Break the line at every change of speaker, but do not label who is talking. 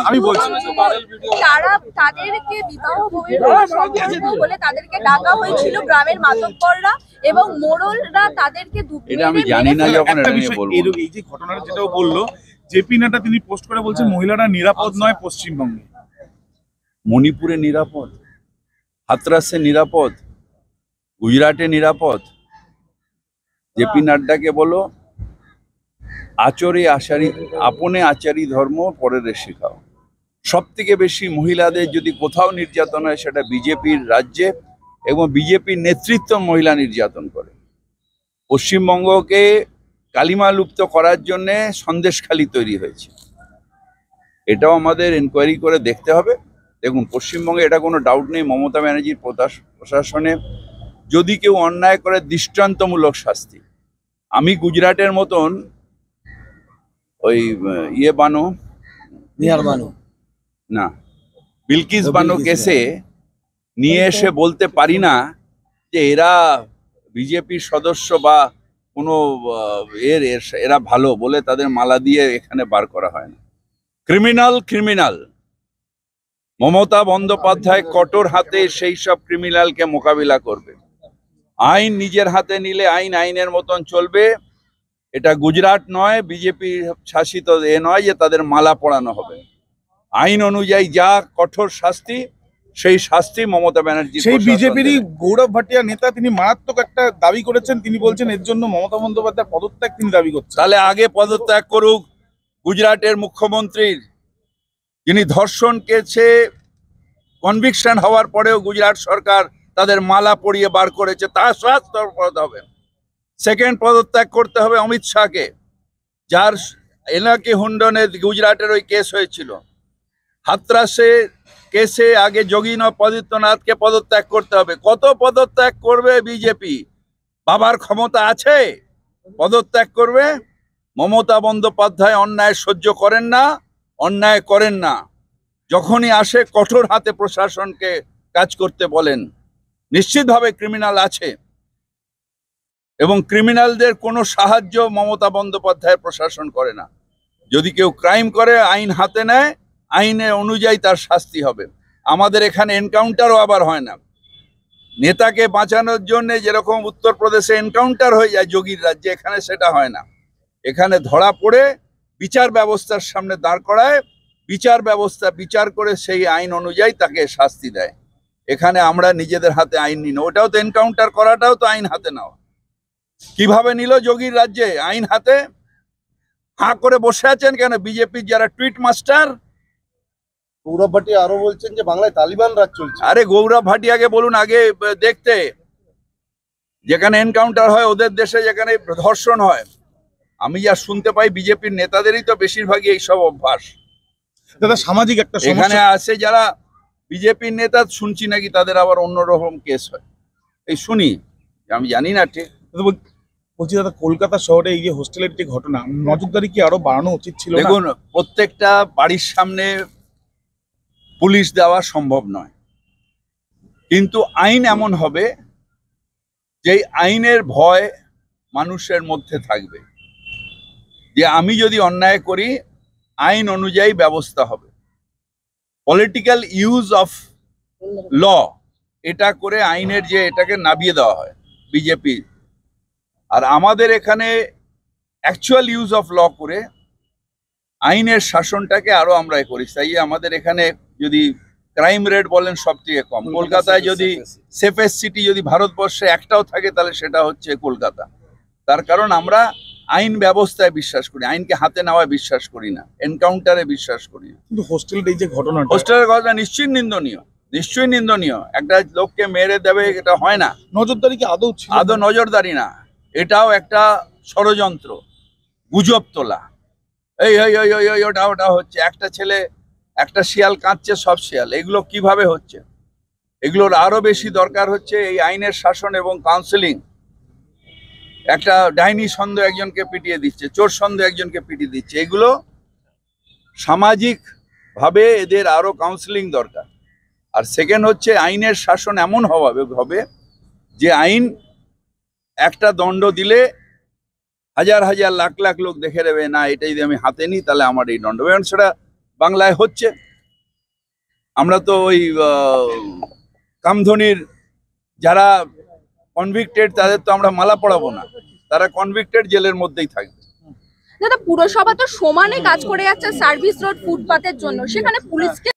আমি বলছি
তারা তাদেরকে বিবাহ সম্পর্ক বলে তাদেরকে ডাকা হয়েছিল গ্রামের মাতব্বররা এবং মোড়লরা তাদেরকে
এটা আমি জানি না যখন এটা নিয়ে বলবো।
এই যে ঘটনাটা যেটাও বললো জেপি নাড্ডা তিনি পোস্ট করে বলছেন মহিলারা নিরাপদ নয় পশ্চিমবঙ্গে।
মণিপুরে নিরাপদ, হাতরাসে নিরাপদ, গুজরাটে নিরাপদ। জেপি নাড্ডাকে বলো আচরে আচারি আপনে আচারি ধর্ম পরের শেখাও। সব থেকে বেশি মহিলাদের যদি কোথাও নির্যাতন হয় সেটা বিজেপির রাজ্যে, এবং বিজেপির নেতৃত্ব মহিলা নির্যাতন করে। পশ্চিমবঙ্গকে কালিমা লুপ্ত করার জন্যে সন্দেশখালি তৈরি হয়েছে, এটাও আমাদের এনকোয়ারি করে দেখতে হবে। দেখুন, পশ্চিমবঙ্গে এটা কোনো ডাউট নেই, মমতা ব্যানার্জির প্রশাসনে যদি কেউ অন্যায় করে দৃষ্টান্তমূলক শাস্তি। আমি গুজরাটের মতন ওই বিলকিস বানো কেসে নিয়ে এসে বলতে পারি না যে এরা বিজেপির সদস্য বা কোনো এরা ভালো বলে তাদের মালা দিয়ে এখানে বার করা হয় না। ক্রিমিনাল মমতা বন্দ্যোপাধ্যায় কঠোর হাতে সেই সব ক্রিমিনালকে মোকাবিলা করবে। আইন নিজের হাতে নিলে আইনের মতন চলবে। এটা গুজরাট নয়, বিজেপি শাসিত নয় যে তাদের মালা পরানো হবে। আইন অনুযায়ী যা কঠোর শাস্তি, সেই শাস্তি মমতা ব্যানার্জি।
সেই বিজেপিরই গৌরব ভাটিয়া নেতা তিনি মারাত্মক একটা দাবি করেছেন, তিনি বলছেন এর জন্য মমতা বন্দ্যোপাধ্যায় পদত্যাগ তিনি দাবি করছেন।
তাহলে আগে পদত্যাগ করুক গুজরাটের মুখ্যমন্ত্রীর, যিনি ধর্ষণ কেসে কনভিকশন হওয়ার পরেও গুজরাট সরকার তাদের মালা পরিয়ে বার করেছে, তার শাস্তি হবে। সেকেন্ড পদত্যাগ করতে হবে অমিত শাহকে, যার এনাকে হুন্ডনে গুজরাটের ওই কেস হয়েছিল। হাতরাসে কেসে আগে যোগীনাথকে পদত্যাগ করতে হবে। কত পদত্যাগ করবে বিজেপি? বাবার ক্ষমতা আছে, পদত্যাগ করবে। মমতা বন্দ্যোপাধ্যায় অন্যায় সহ্য করেন না, অন্যায় করেন না। যখনই আসে কঠোর হাতে প্রশাসনকে কাজ করতে বলেন। নিশ্চিতভাবে ক্রিমিনাল আছে, এবং ক্রিমিনালদের কোনো সাহায্য মমতা বন্দ্যোপাধ্যায়ের প্রশাসন করে না। যদি কেউ ক্রাইম করে আইন হাতে নেয়, আইনের অনুযায়ী তার শাস্তি হবে। আমাদের এখানে এনকাউন্টারও আবার হয় না। নেতাকে বাঁচানোর জন্য যেরকম উত্তরপ্রদেশে এনকাউন্টার হয়ে যায় যোগীর রাজ্যে, এখানে সেটা হয় না। এখানে ধরা পড়ে বিচার ব্যবস্থার সামনে দাঁড় করায়, বিচার ব্যবস্থা বিচার করে সেই আইন অনুযায়ী তাকে শাস্তি দেয়। এখানে আমরা নিজেদের হাতে আইন নিই না। ওটাও তো এনকাউন্টার করাটাও তো আইন হাতে নেওয়া। কিভাবে নিল যোগীর রাজ্যে আইন হাতে? হাঁ করে বসে আছেন কেন বিজেপির যারা টুইট মাস্টার?
গৌরব ভাটিয়া আরো বলছেন যে বাংলায় তালিবান রাজ চলছে।
আরে গৌরব ভাটিয়াকে বলুন আগে দেখতে, যেখানে এনকাউন্টার হয় ওদের দেশে, যেখানে ধর্ষণ হয়। আমি যা শুনতে পাই বিজেপির নেতাদেরই তো বেশিরভাগই এইসব অভ্যাস।
দাদা, সামাজিক একটা
এখানে আসে যারা বিজেপির নেতা, শুনছি নাকি তাদের আবার অন্যরকম কেস হয়। এই শুনি, আমি জানি না ঠিক।
বলছি দাদা, কলকাতা শহরে এই যে হোস্টেলের যে ঘটনা, নজরদারি কি আরো বাড়ানো উচিত ছিল?
দেখুন, প্রত্যেকটা বাড়ির সামনে পুলিশ দেওয়া সম্ভব নয়, কিন্তু আইন এমন হবে যে আইনের ভয় মানুষের মধ্যে থাকবে, যে আমি যদি অন্যায় করি আইন অনুযায়ী ব্যবস্থা হবে। পলিটিক্যাল ইউজ অফ ল এটা করে আইনের যে এটাকে নামিয়ে দেওয়া হয় বিজেপি। আর আমাদের এখানে অ্যাকচুয়াল ইউজ অফ ল করে আইনের শাসনটাকে আরো আমরা করি। তাই আমাদের এখানে যদি ক্রাইম রেট বলেন সব থেকে কম। কলকাতায় যদি সেফেস্ট সিটি যদি ভারতবর্ষে একটাও থাকে তাহলে সেটা হচ্ছে কলকাতা। তার কারণ আমরা আইন ব্যবস্থায় বিশ্বাস করি, আইনকে হাতে নেওয়ায় বিশ্বাস করি না, এনকাউন্টারে বিশ্বাস করি না।
কিন্তু হোস্টেলের এই যে ঘটনা,
হোস্টেলের ঘটনা নিশ্চয়ই নিন্দনীয়, নিশ্চয়ই নিন্দনীয়। একটা লোককে মেরে দেবে, এটা হয় না।
নজরদারি কি আদৌ ছিল?
আদৌ নজরদারি না, এটাও একটা ষড়যন্ত্র, গুজব তোলা। ওটা হচ্ছে একটা ছেলে, একটা শিয়াল কাঁদছে, সব শিয়াল। এগুলো কিভাবে হচ্ছে? এগুলোর আরো বেশি দরকার হচ্ছে এই আইনের শাসন এবং কাউন্সেলিং। একটা ডাইনি সন্দেহ একজনকে পিটিয়ে দিচ্ছে, চোর সন্দেহ একজনকে পিটিয়ে দিচ্ছে। এগুলো সামাজিক ভাবে এদের আরো কাউন্সেলিং দরকার। আর সেকেন্ড হচ্ছে আইনের শাসন এমন হবে যে আইন একটা দণ্ড দিলে হাজার হাজার লাখ লাখ লোক দেখে দেবে, না এটা যদি আমি হাতে নিই তাহলে আমার এই দণ্ড। সেটা বাংলায় হচ্ছে। আমরা তো ওই কামধনির যারা কনভিক্টেড তাদের তো আমরা মালা পরাবো না, তারা কনভিক্টেড জেলের মধ্যেই থাকবে।
দাদা পুরসভা তো সমানে কাজ করে যাচ্ছে সার্ভিস রোড ফুটপাতের জন্য, সেখানে পুলিশকে